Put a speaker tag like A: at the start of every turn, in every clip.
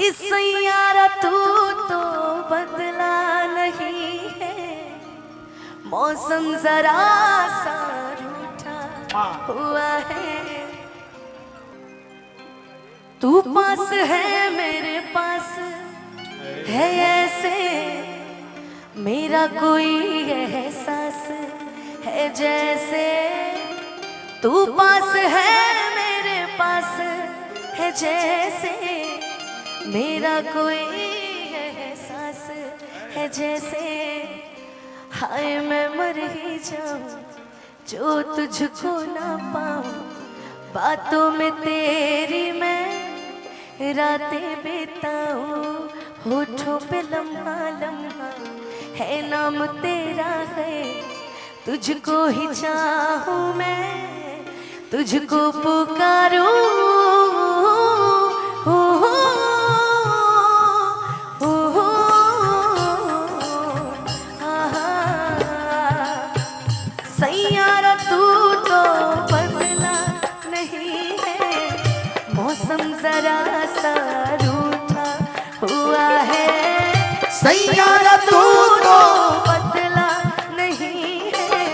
A: इस यारा तू तो बदला नहीं है, मौसम जरा सा रूठा हुआ है। तू पास है मेरे पास है ऐसे, मेरा कोई एहसास है जैसे। तू पास है मेरे पास है जैसे, मेरा कोई एहसास है जैसे। हाय मैं मर ही जाऊं जो तुझको ना पाऊं, बातों में तेरी मैं रातें बिताऊं। होठों पे लम्हा लम्हा है नाम तेरा है, तुझको ही चाहूं मैं, तुझको पुकारूं। सैयारा तू तो बदला नहीं है, मौसम जरा सा रूठा हुआ है।
B: सैयारा तू तो
A: बदला नहीं है,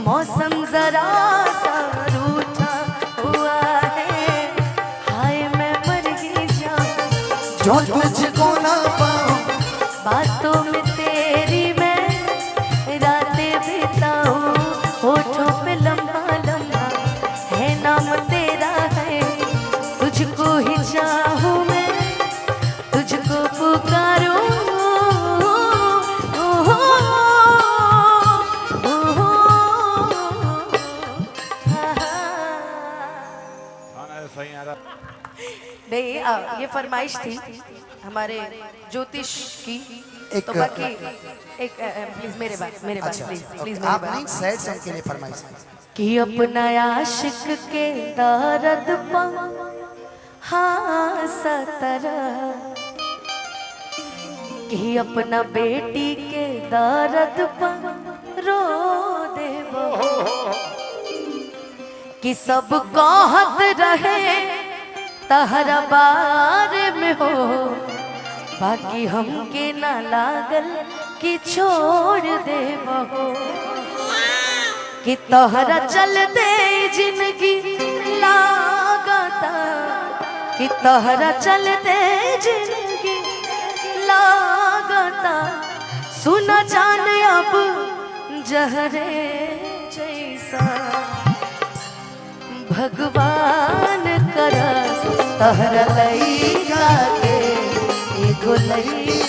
A: मौसम जरा सा रूठा हुआ है। हाय मैं मर ही जाऊं
B: जो तुझको ना पाऊं,
A: बातों में तेरी मैं रातें बिताऊं। होठों पे लम्हा लम्हा है नाम तेरा है, तुझको ही चाहूं मैं, तुझको पुकारूं। नहीं, ये फरमाइश थी हमारे ज्योतिष की। तो बाकी एक प्लीज मेरे बात प्लीज प्लीज मेरे
B: आप
A: बात
B: नहीं सैड सॉन्ग के लिए फरमाइश
A: कि अपना आशिक के दर्द पर हाँ सतरा, कि अपना बेटी के दर्द पर रो देवो, कि सब कहत रहे तहरा बारे में हो, बाकी हमके ना लागल कि छोड़ दे बहो। कि तोहरा चलते जिंदगी लागता, कि तोहरा चलते जिंदगी लागता। सुना जान अब जहरे जैसा, भगवान करस तोहरा लइका के एगो लइकी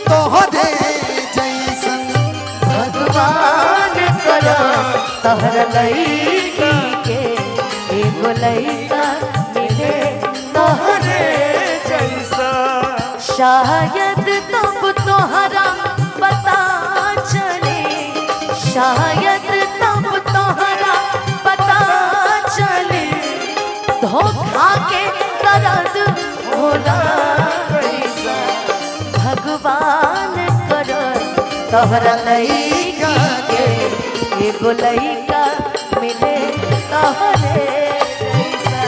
B: तोहरे जैसन।
A: भगवान करस तोहरा लइकी के एगो लइका मिले तोहरे जैसा। शायद तब तोहरा पता चले, शायद तब तोहरा पता चले, धोखा के दर्द होला कैसा। भगवान करस तोहरा लइका के एगो लइका मिले तोहरे जैसा।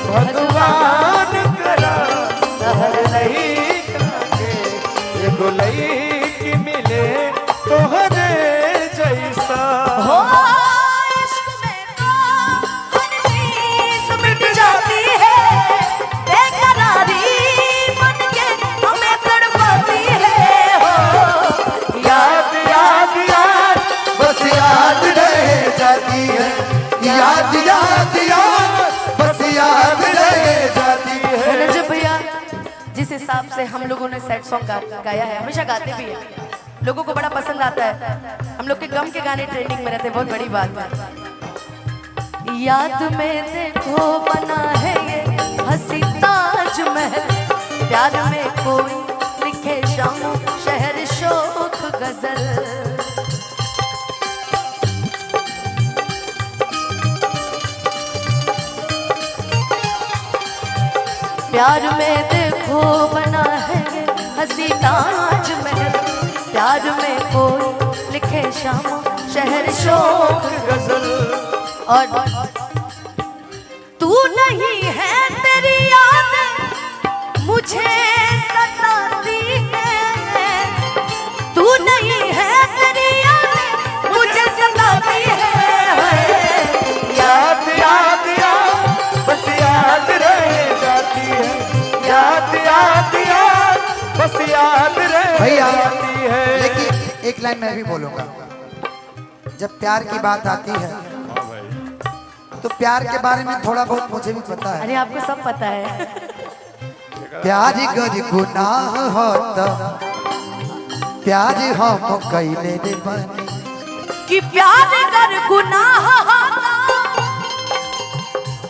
A: भगवान करस तोहरा लइका के
C: एगो लइकी मिले तोहरे जैसा।
A: हो इश्क में तो हर चीज मिट जाती है, बेकरारी बन के हमें तड़पाती है। हो
B: याद याद याद बस याद रह जाती है, याद याद याद बस याद रह जाती है।
A: रजब भैया जिस हिसाब से हम लोगों ने सैड सॉन्ग गाया है, हमेशा गाते भी हैं, लोगों को बड़ा पसंद आता है। हम लोग के गम के गाने ट्रेंडिंग में रहते हैं, बहुत बड़ी बात है। याद में देखो बना है ये हंसी ताजमहल, प्यार में कोई लिखे शामों शहर शोक गजल। प्यार में देखो बना है हंसी ताजमहल, प्यार में कोई लिखे शामों शहर शोक
C: गजल।
A: और तू नहीं है तेरी याद
B: एक लाइन मैं भी बोलूंगा। जब प्यार की बात आती है तो प्यार के बारे में थोड़ा बहुत मुझे भी पता है।
A: अरे आपको सब पता है।
B: प्यार कर गुनाह हो तो प्यार हम कैले रे बनी
A: कि प्यार कर गुनाह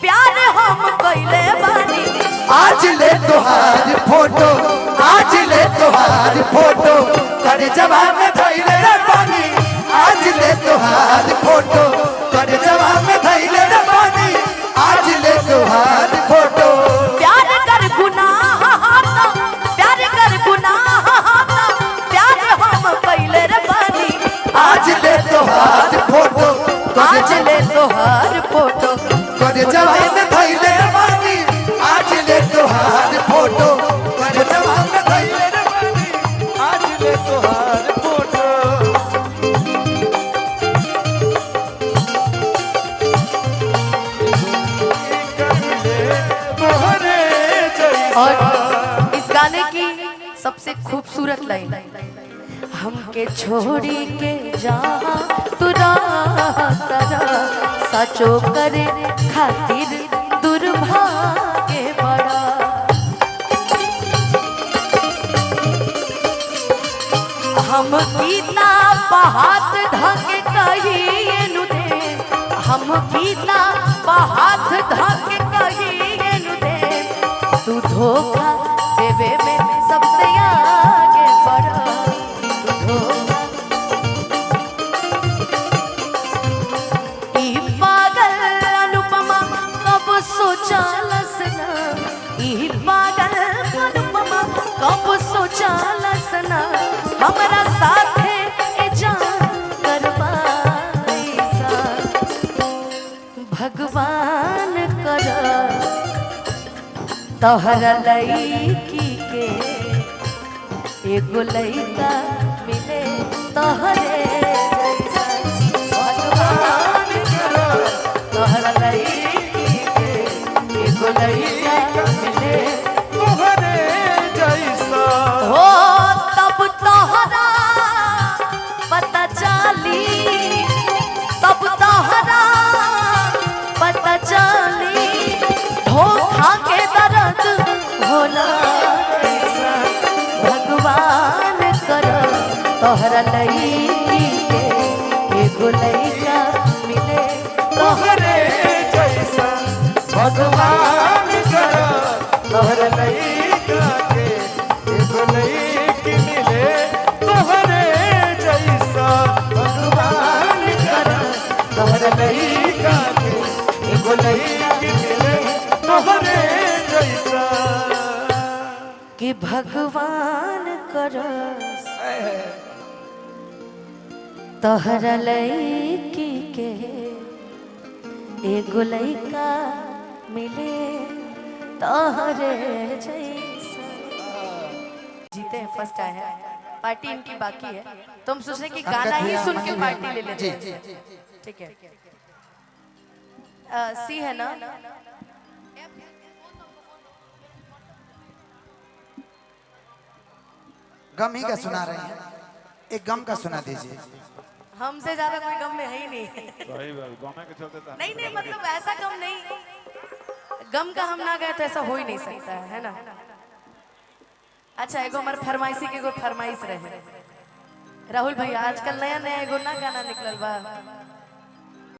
A: प्यार हम कैले बानी।
B: आज ले तोहार फोटो, आज ले तोहार फोटो कर जवाब में धैले रे बनी। आज ले तोहार फोटो कर जवाब में धैले रे बनी। आज ले तोहार फोटो
A: प्यार कर गुनाह प्यार कर गुनाह प्यार हम कैले रे बानी।
B: आज ले तोहार फोटो
A: आज ले तोहार फोटो
B: कर जवाब में धैले रे बनी। आज ले तोहार फोटो कर जवाब में धैले रे बनी।
C: आज ले तोहार फोटो तोहरे जैसा।
A: और इस गाने की सबसे खूबसूरत लाइन, हमके छोड़ी के जहाँ तू तरा सचो करे खातिर दुर्भाग्य बड़ा। हम गीता बहात धके कहिए नु दे, हम गीता बहात धके कहिए नु दे। तू धोखा देवे में सबसे आगे बढ़ा। तू धोखा ई पागल अनुपमा कब सोचालस ना, ई पागल अनुपमा कब सोचालस ना। हमरा साथे ए जान करवाईसा भगवान कर तोहरा लईकी के एगो लईका मिले तोहरे जैसा। भगवान कर तोहरा लईकी के एगो लईका मिले
C: तोहरे जैसा।
A: हो तब तोहरा पता चली, तब तोहरा पता चली धोखा के दर्द होला कैसा। भगवान कर तोहरा लईकी के एगो लईका मिले
C: तोहरे जैसा। भगवान कर तोहरे लईका के एगो लईकी मिले तोहरे जैसा। भगवान कर तोहरे लईका के एगो लईकी मिले तोहरे जैसा।
A: कि भगवान कर तोहरा लईकी के एगो लईका मिले तोहरे जैसा। जीते हैं, फर्स्ट आए हैं, पार्टी इनकी बाकी है। तो हम सोच रहे कि गाना ही सुन के पार्टी ले लेते हैं। ठीक है, सी है ना।
B: गम ही का सुना रहे हैं, एक गम का सुना दीजिए।
A: हमसे ज्यादा कोई गम में है ही नहीं।
C: सही बात, गाने के चलते था।
A: नहीं नहीं, मतलब ऐसा गम नहीं, गम का हम ना गए तो ऐसा हो ही नहीं सकता है ना। अच्छा, एगो हमारे फरमाइशी के एगो फरमाइश रहे। राहुल भैया, आजकल नया नया एगो ना गाना निकलल बा,